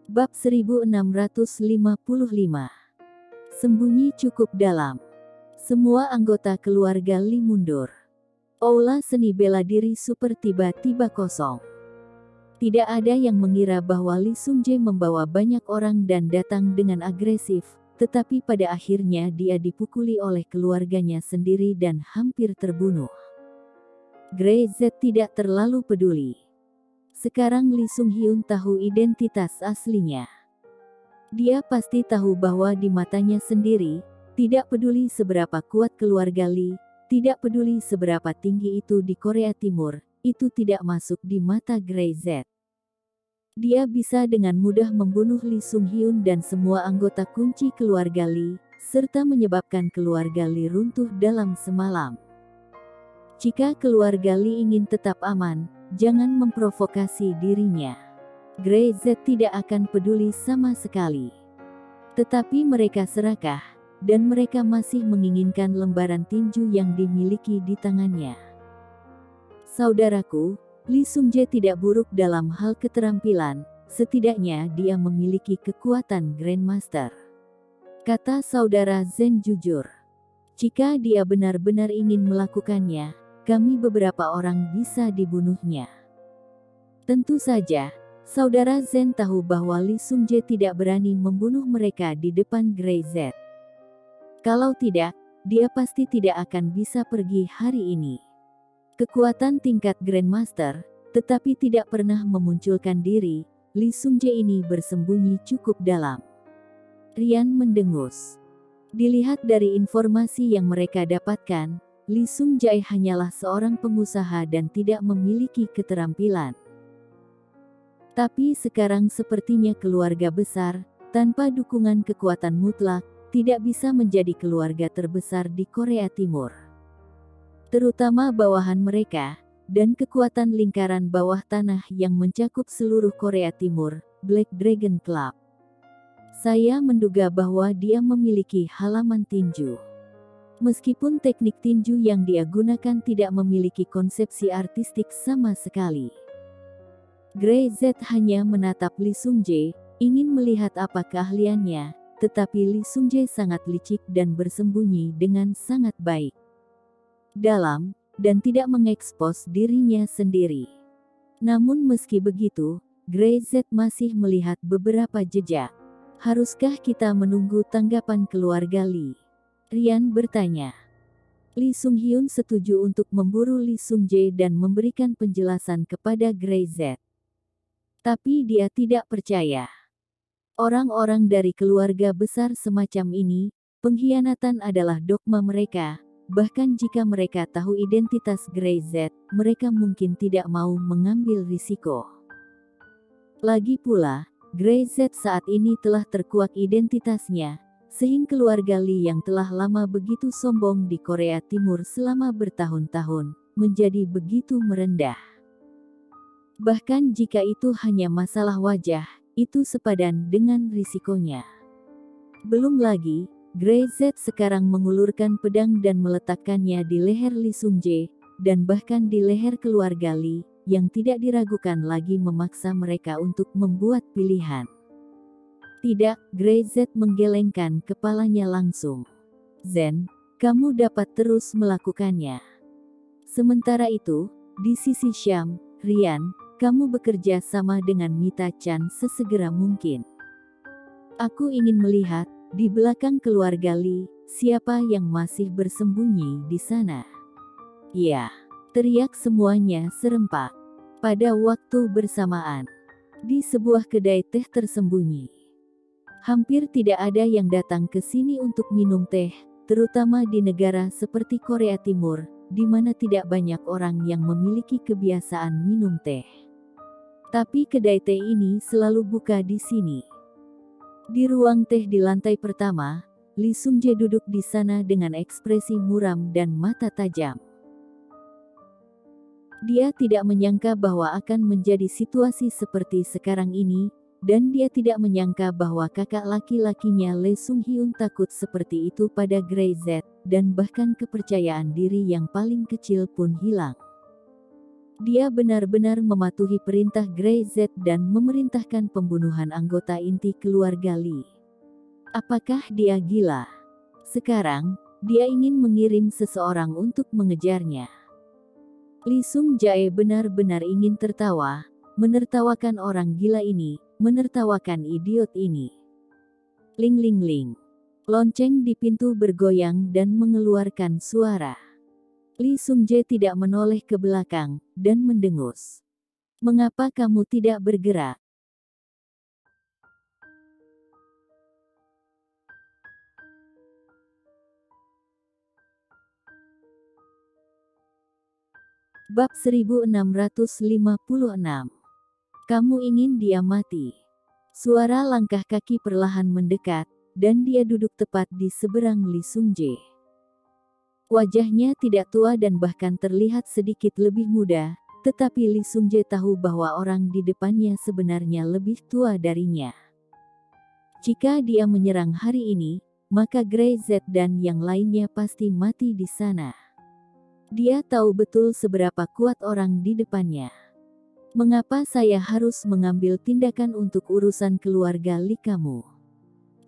Bab 1655. Sembunyi cukup dalam. Semua anggota keluarga Li mundur. Aula seni bela diri super tiba-tiba kosong. Tidak ada yang mengira bahwa Li Sungjae membawa banyak orang dan datang dengan agresif, tetapi pada akhirnya dia dipukuli oleh keluarganya sendiri dan hampir terbunuh. Grey Z tidak terlalu peduli. Sekarang Lee Sung-hyun tahu identitas aslinya. Dia pasti tahu bahwa di matanya sendiri, tidak peduli seberapa kuat keluarga Lee, tidak peduli seberapa tinggi itu di Korea Timur, itu tidak masuk di mata Grey Z. Dia bisa dengan mudah membunuh Lee Sung-hyun dan semua anggota kunci keluarga Lee, serta menyebabkan keluarga Lee runtuh dalam semalam. Jika keluarga Lee ingin tetap aman, jangan memprovokasi dirinya. Grey Z tidak akan peduli sama sekali. Tetapi mereka serakah, dan mereka masih menginginkan lembaran tinju yang dimiliki di tangannya. Saudaraku, Lee Sungjae tidak buruk dalam hal keterampilan, setidaknya dia memiliki kekuatan Grandmaster. Kata saudara Zen jujur. Jika dia benar-benar ingin melakukannya, kami beberapa orang bisa dibunuhnya. Tentu saja, saudara Zen tahu bahwa Lee Sungjae tidak berani membunuh mereka di depan Grey Z. Kalau tidak, dia pasti tidak akan bisa pergi hari ini. Kekuatan tingkat Grandmaster, tetapi tidak pernah memunculkan diri, Lee Sungjae ini bersembunyi cukup dalam. Rian mendengus. Dilihat dari informasi yang mereka dapatkan, Lee Sungjae hanyalah seorang pengusaha dan tidak memiliki keterampilan. Tapi sekarang sepertinya keluarga besar, tanpa dukungan kekuatan mutlak, tidak bisa menjadi keluarga terbesar di Korea Timur. Terutama bawahan mereka, dan kekuatan lingkaran bawah tanah yang mencakup seluruh Korea Timur, Black Dragon Club. Saya menduga bahwa dia memiliki halaman tinju. Meskipun teknik tinju yang dia gunakan tidak memiliki konsepsi artistik sama sekali. Grey Z hanya menatap Lee Sungjae, ingin melihat apa keahliannya, tetapi Lee Sungjae sangat licik dan bersembunyi dengan sangat baik. Dalam, dan tidak mengekspos dirinya sendiri. Namun meski begitu, Grey Z masih melihat beberapa jejak. Haruskah kita menunggu tanggapan keluarga Lee? Rian bertanya. Lee Sung-hyun setuju untuk memburu Lee Sungjae dan memberikan penjelasan kepada Grey Z. Tapi dia tidak percaya. Orang-orang dari keluarga besar semacam ini, pengkhianatan adalah dogma mereka, bahkan jika mereka tahu identitas Grey Z, mereka mungkin tidak mau mengambil risiko. Lagi pula, Grey Z saat ini telah terkuak identitasnya, sehingga keluarga Lee yang telah lama begitu sombong di Korea Timur selama bertahun-tahun, menjadi begitu merendah. Bahkan jika itu hanya masalah wajah, itu sepadan dengan risikonya. Belum lagi, Grey Z sekarang mengulurkan pedang dan meletakkannya di leher Lee Sungjae, dan bahkan di leher keluarga Lee, yang tidak diragukan lagi memaksa mereka untuk membuat pilihan. Tidak, Grey Z menggelengkan kepalanya langsung. Zen, kamu dapat terus melakukannya. Sementara itu, di sisi Syam, Rian, kamu bekerja sama dengan Mita Chan sesegera mungkin. Aku ingin melihat, di belakang keluarga Lee, siapa yang masih bersembunyi di sana. Ya, teriak semuanya serempak. Pada waktu bersamaan, di sebuah kedai teh tersembunyi. Hampir tidak ada yang datang ke sini untuk minum teh, terutama di negara seperti Korea Timur, di mana tidak banyak orang yang memiliki kebiasaan minum teh. Tapi kedai teh ini selalu buka di sini. Di ruang teh di lantai pertama, Lee Sungjae duduk di sana dengan ekspresi muram dan mata tajam. Dia tidak menyangka bahwa akan menjadi situasi seperti sekarang ini, dan dia tidak menyangka bahwa kakak laki-lakinya Lee Sung-hyun takut seperti itu pada Grey Z, dan bahkan kepercayaan diri yang paling kecil pun hilang. Dia benar-benar mematuhi perintah Grey Z dan memerintahkan pembunuhan anggota inti keluarga Lee. Apakah dia gila? Sekarang, dia ingin mengirim seseorang untuk mengejarnya. Lee Sung Jae benar-benar ingin tertawa, menertawakan orang gila ini, menertawakan idiot ini. Ling ling ling. Lonceng di pintu bergoyang dan mengeluarkan suara. Lee Sung Jae tidak menoleh ke belakang, dan mendengus. Mengapa kamu tidak bergerak? Bab 1656. Kamu ingin dia mati. Suara langkah kaki perlahan mendekat, dan dia duduk tepat di seberang Lee Sung Jae. Wajahnya tidak tua dan bahkan terlihat sedikit lebih muda, tetapi Lee Sung Jae tahu bahwa orang di depannya sebenarnya lebih tua darinya. Jika dia menyerang hari ini, maka Grey Z dan yang lainnya pasti mati di sana. Dia tahu betul seberapa kuat orang di depannya. Mengapa saya harus mengambil tindakan untuk urusan keluarga Lee kamu?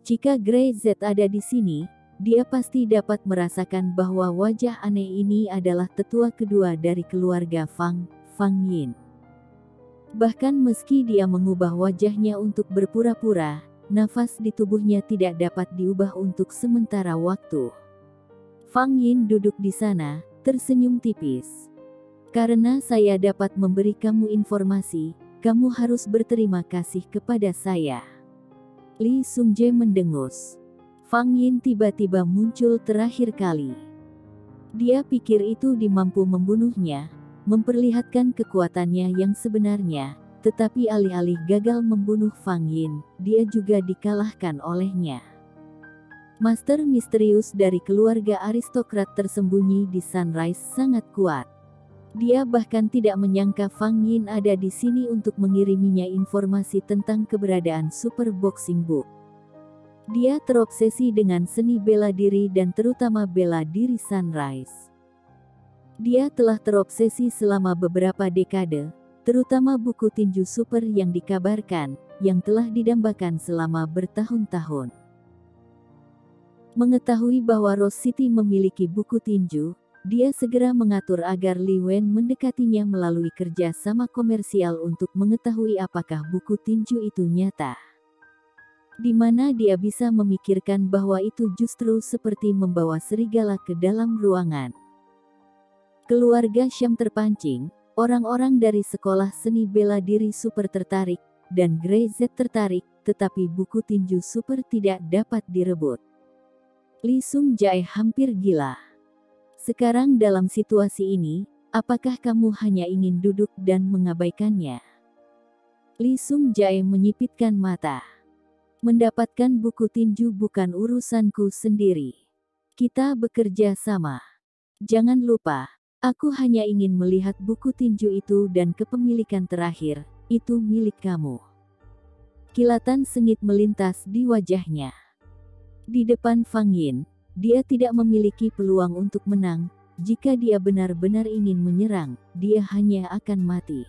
Jika Grey Z ada di sini, dia pasti dapat merasakan bahwa wajah aneh ini adalah tetua kedua dari keluarga Fang Yin. Bahkan meski dia mengubah wajahnya untuk berpura-pura, nafas di tubuhnya tidak dapat diubah untuk sementara waktu. Fang Yin duduk di sana, tersenyum tipis. Karena saya dapat memberi kamu informasi, kamu harus berterima kasih kepada saya. Lee Sung Jae mendengus. Fang Yin tiba-tiba muncul terakhir kali. Dia pikir itu mampu membunuhnya, memperlihatkan kekuatannya yang sebenarnya, tetapi alih-alih gagal membunuh Fang Yin, dia juga dikalahkan olehnya. Master misterius dari keluarga aristokrat tersembunyi di Sunrise sangat kuat. Dia bahkan tidak menyangka Fang Yin ada di sini untuk mengiriminya informasi tentang keberadaan Super Boxing Book. Dia terobsesi dengan seni bela diri dan terutama bela diri Sunrise. Dia telah terobsesi selama beberapa dekade, terutama buku tinju super yang dikabarkan, yang telah didambakan selama bertahun-tahun. Mengetahui bahwa Rose City memiliki buku tinju, dia segera mengatur agar Li Wen mendekatinya melalui kerja sama komersial untuk mengetahui apakah buku tinju itu nyata. Di mana dia bisa memikirkan bahwa itu justru seperti membawa serigala ke dalam ruangan. Keluarga Syam terpancing, orang-orang dari sekolah seni bela diri super tertarik, dan Grey Z tertarik, tetapi buku tinju super tidak dapat direbut. Lee Sung Jae hampir gila. Sekarang dalam situasi ini, apakah kamu hanya ingin duduk dan mengabaikannya? Lee Sung Jae menyipitkan mata. Mendapatkan buku tinju bukan urusanku sendiri. Kita bekerja sama. Jangan lupa, aku hanya ingin melihat buku tinju itu dan kepemilikan terakhir, itu milik kamu. Kilatan sengit melintas di wajahnya. Di depan Fang Yin, dia tidak memiliki peluang untuk menang. Jika dia benar-benar ingin menyerang, dia hanya akan mati.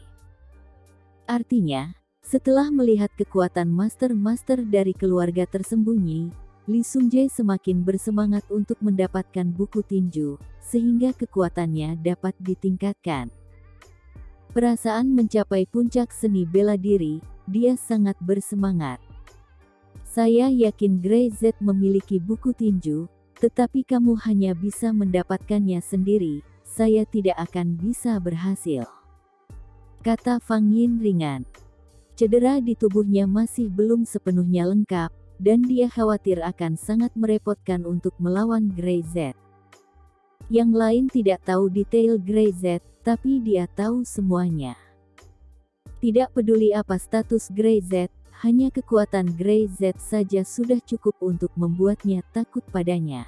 Artinya, setelah melihat kekuatan master-master dari keluarga tersembunyi, Lee Sung Jae semakin bersemangat untuk mendapatkan buku tinju, sehingga kekuatannya dapat ditingkatkan. Perasaan mencapai puncak seni bela diri, dia sangat bersemangat. Saya yakin Grey Z memiliki buku tinju, tetapi kamu hanya bisa mendapatkannya sendiri, saya tidak akan bisa berhasil. Kata Fang Yin ringan. Cedera di tubuhnya masih belum sepenuhnya lengkap, dan dia khawatir akan sangat merepotkan untuk melawan Grey Z. Yang lain tidak tahu detail Grey Z, tapi dia tahu semuanya. Tidak peduli apa status Grey Z, hanya kekuatan Grey Z saja sudah cukup untuk membuatnya takut padanya.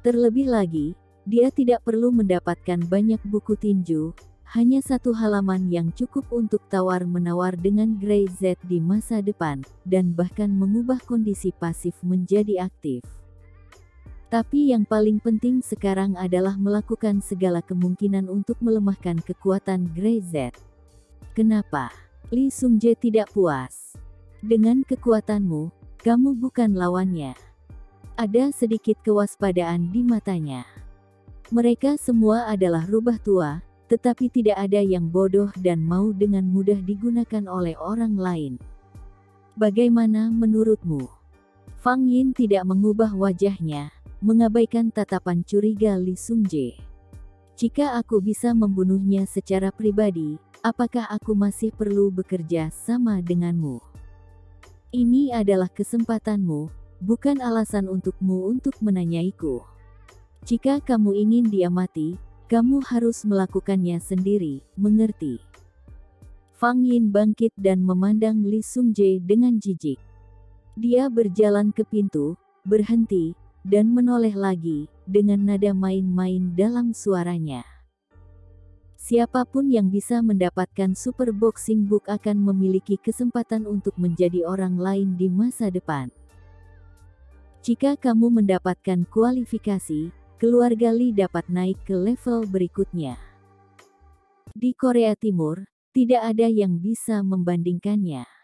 Terlebih lagi, dia tidak perlu mendapatkan banyak buku tinju, hanya satu halaman yang cukup untuk tawar-menawar dengan Grey Z di masa depan, dan bahkan mengubah kondisi pasif menjadi aktif. Tapi yang paling penting sekarang adalah melakukan segala kemungkinan untuk melemahkan kekuatan Grey Z. Kenapa? Lee Sung-jae tidak puas. Dengan kekuatanmu, kamu bukan lawannya. Ada sedikit kewaspadaan di matanya. Mereka semua adalah rubah tua, tetapi tidak ada yang bodoh dan mau dengan mudah digunakan oleh orang lain. Bagaimana menurutmu? Fang Yin tidak mengubah wajahnya, mengabaikan tatapan curiga Lee Sung-jae. Jika aku bisa membunuhnya secara pribadi, apakah aku masih perlu bekerja sama denganmu? Ini adalah kesempatanmu, bukan alasan untukmu untuk menanyaiku. Jika kamu ingin dia mati, kamu harus melakukannya sendiri, mengerti? Fang Yin bangkit dan memandang Lee Sung-jae dengan jijik. Dia berjalan ke pintu, berhenti, dan menoleh lagi, dengan nada main-main dalam suaranya. Siapapun yang bisa mendapatkan Super Boxing Book akan memiliki kesempatan untuk menjadi orang lain di masa depan. Jika kamu mendapatkan kualifikasi, keluarga Lee dapat naik ke level berikutnya. Di Korea Timur, tidak ada yang bisa membandingkannya.